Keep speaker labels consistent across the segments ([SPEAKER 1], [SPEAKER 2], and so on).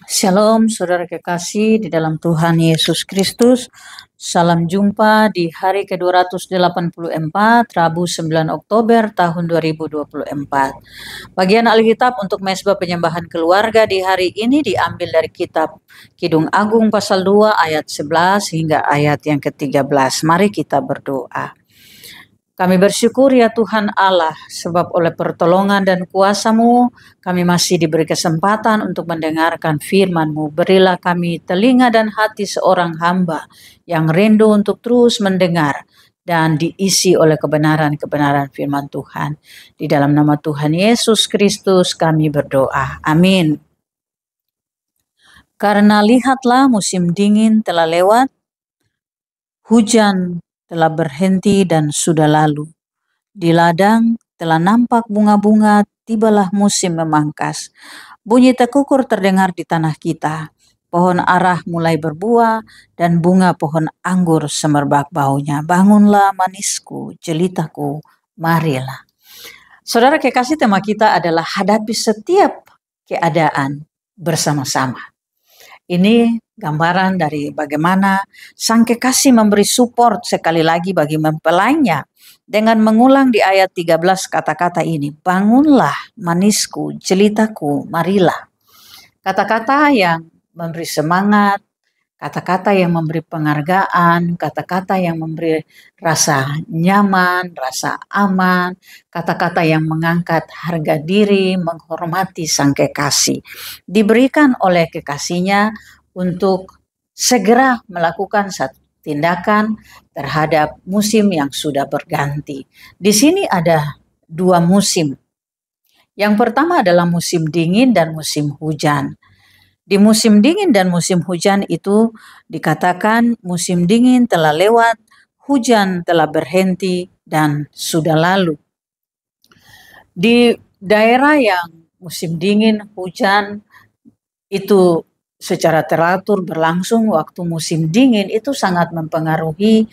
[SPEAKER 1] Shalom, saudara kekasih di dalam Tuhan Yesus Kristus. Salam jumpa di hari ke-284, Rabu 9 Oktober tahun 2024. Bagian Alkitab untuk Mezbah Penyembahan Keluarga di hari ini diambil dari kitab Kidung Agung pasal 2 ayat 11 hingga ayat yang ke-13. Mari kita berdoa. Kami bersyukur ya Tuhan Allah, sebab oleh pertolongan dan kuasa-Mu, kami masih diberi kesempatan untuk mendengarkan firman-Mu. Berilah kami telinga dan hati seorang hamba yang rindu untuk terus mendengar dan diisi oleh kebenaran-kebenaran firman Tuhan. Di dalam nama Tuhan Yesus Kristus kami berdoa. Amin. Karena lihatlah musim dingin telah lewat, hujan telah berhenti dan sudah lalu. Di ladang telah nampak bunga-bunga, tibalah musim memangkas. Bunyi tekukur terdengar di tanah kita. Pohon arah mulai berbuah dan bunga pohon anggur semerbak baunya. Bangunlah manisku, jelitaku, marilah. Saudara kekasih, tema kita adalah hadapi setiap keadaan bersama-sama. Ini gambaran dari bagaimana Sang Kekasih memberi support sekali lagi bagi mempelainya dengan mengulang di ayat 13 kata-kata ini. Bangunlah manisku, jelitaku, marilah. Kata-kata yang memberi semangat, kata-kata yang memberi penghargaan, kata-kata yang memberi rasa nyaman, rasa aman, kata-kata yang mengangkat harga diri, menghormati Sang Kekasih. Diberikan oleh kekasihnya untuk segera melakukan satu tindakan terhadap musim yang sudah berganti. Di sini ada dua musim. Yang pertama adalah musim dingin dan musim hujan. Di musim dingin dan musim hujan itu dikatakan musim dingin telah lewat, hujan telah berhenti dan sudah lalu. Di daerah yang musim dingin, hujan itu secara teratur berlangsung, waktu musim dingin itu sangat mempengaruhi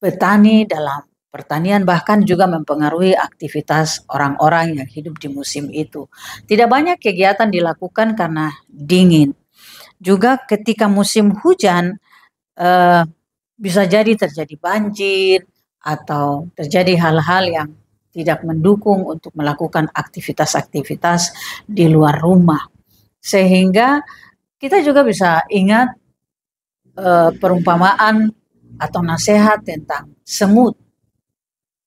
[SPEAKER 1] petani dalam pertanian, bahkan juga mempengaruhi aktivitas orang-orang yang hidup di musim itu. Tidak banyak kegiatan dilakukan karena dingin. Juga ketika musim hujan bisa jadi terjadi banjir atau terjadi hal-hal yang tidak mendukung untuk melakukan aktivitas-aktivitas di luar rumah. Sehingga kita juga bisa ingat perumpamaan atau nasihat tentang semut.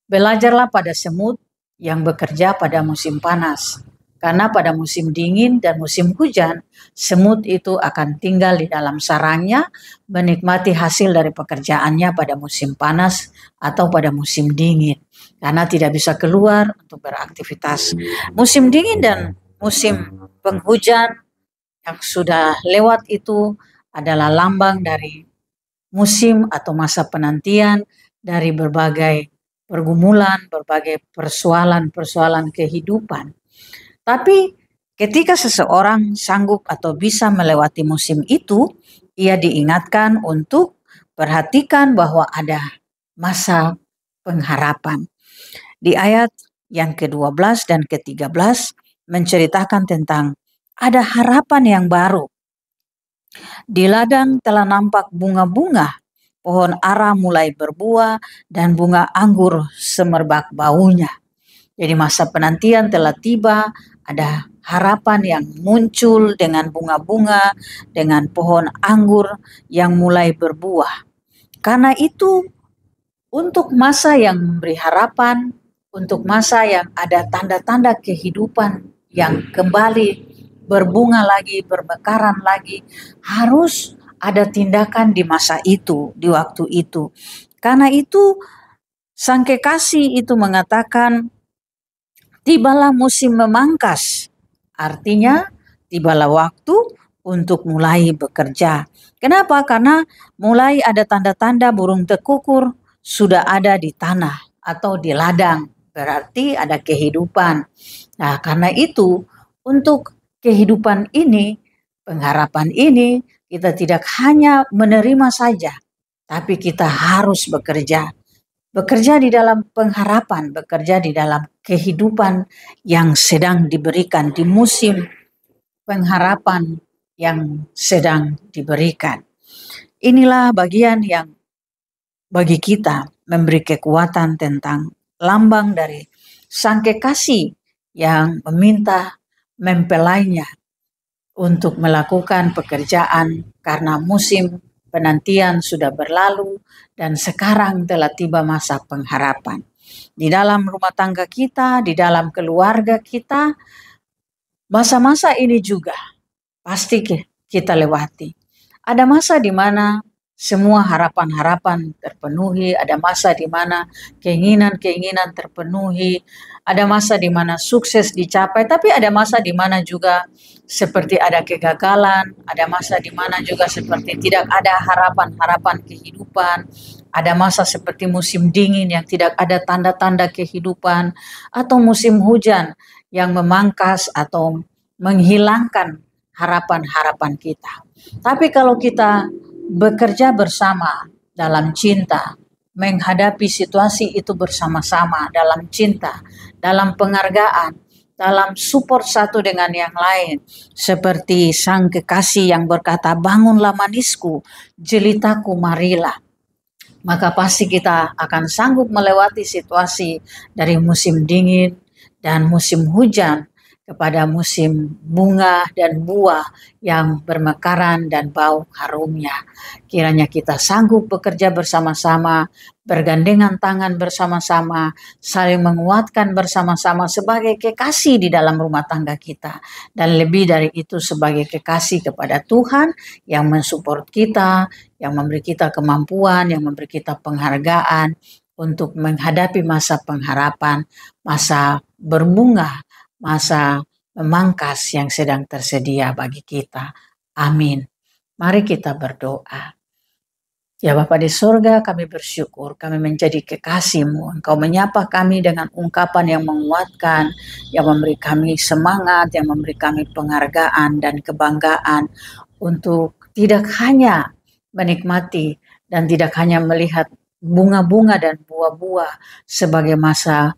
[SPEAKER 1] Belajarlah pada semut yang bekerja pada musim panas. Karena pada musim dingin dan musim hujan, semut itu akan tinggal di dalam sarangnya, menikmati hasil dari pekerjaannya pada musim panas atau pada musim dingin. Karena tidak bisa keluar untuk beraktivitas. Musim dingin dan musim penghujan yang sudah lewat itu adalah lambang dari musim atau masa penantian dari berbagai pergumulan, berbagai persoalan-persoalan kehidupan. Tapi ketika seseorang sanggup atau bisa melewati musim itu, ia diingatkan untuk perhatikan bahwa ada masa pengharapan. Di ayat yang ke-12 dan ke-13 menceritakan tentang ada harapan yang baru. Di ladang telah nampak bunga-bunga, pohon ara mulai berbuah, dan bunga anggur semerbak baunya. Jadi masa penantian telah tiba, ada harapan yang muncul dengan bunga-bunga, dengan pohon anggur yang mulai berbuah. Karena itu, untuk masa yang memberi harapan, untuk masa yang ada tanda-tanda kehidupan yang kembali berbunga lagi, bermekaran lagi, harus ada tindakan di masa itu, di waktu itu. Karena itu, Sang Kekasih itu mengatakan, tibalah musim memangkas. Artinya, tibalah waktu untuk mulai bekerja. Kenapa? Karena mulai ada tanda-tanda burung tekukur sudah ada di tanah atau di ladang. Berarti ada kehidupan. Nah, karena itu, untuk kehidupan ini, pengharapan ini, kita tidak hanya menerima saja, tapi kita harus bekerja. Bekerja di dalam pengharapan, bekerja di dalam kehidupan yang sedang diberikan di musim pengharapan yang sedang diberikan. Inilah bagian yang bagi kita memberi kekuatan tentang lambang dari Sang Kekasih yang meminta mempelainya untuk melakukan pekerjaan karena musim penantian sudah berlalu dan sekarang telah tiba masa pengharapan. Di dalam rumah tangga kita, di dalam keluarga kita, masa-masa ini juga pasti kita lewati. Ada masa di mana semua harapan-harapan terpenuhi, ada masa di mana keinginan-keinginan terpenuhi, ada masa di mana sukses dicapai, tapi ada masa di mana juga seperti ada kegagalan, ada masa di mana juga seperti tidak ada harapan-harapan kehidupan, ada masa seperti musim dingin yang tidak ada tanda-tanda kehidupan, atau musim hujan yang memangkas atau menghilangkan harapan-harapan kita. Tapi kalau kita bekerja bersama dalam cinta, menghadapi situasi itu bersama-sama dalam cinta, dalam penghargaan, dalam support satu dengan yang lain. Seperti Sang Kekasih yang berkata, bangunlah manisku, jelitaku marilah. Maka pasti kita akan sanggup melewati situasi dari musim dingin dan musim hujan kepada musim bunga dan buah yang bermekaran dan bau harumnya. Kiranya kita sanggup bekerja bersama-sama, bergandengan tangan bersama-sama, saling menguatkan bersama-sama sebagai kekasih di dalam rumah tangga kita. Dan lebih dari itu sebagai kekasih kepada Tuhan yang mensupport kita, yang memberi kita kemampuan, yang memberi kita penghargaan untuk menghadapi masa pengharapan, masa berbunga, masa memangkas yang sedang tersedia bagi kita. Amin. Mari kita berdoa. Ya Bapa di surga, kami bersyukur kami menjadi kekasih-Mu. Engkau menyapa kami dengan ungkapan yang menguatkan, yang memberi kami semangat, yang memberi kami penghargaan dan kebanggaan untuk tidak hanya menikmati dan tidak hanya melihat bunga-bunga dan buah-buah sebagai masa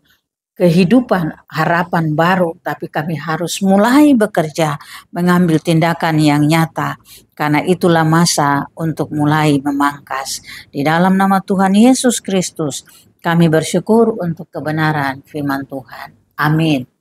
[SPEAKER 1] kehidupan, harapan baru, tapi kami harus mulai bekerja, mengambil tindakan yang nyata, karena itulah masa untuk mulai memangkas. Di dalam nama Tuhan Yesus Kristus, kami bersyukur untuk kebenaran firman Tuhan. Amin.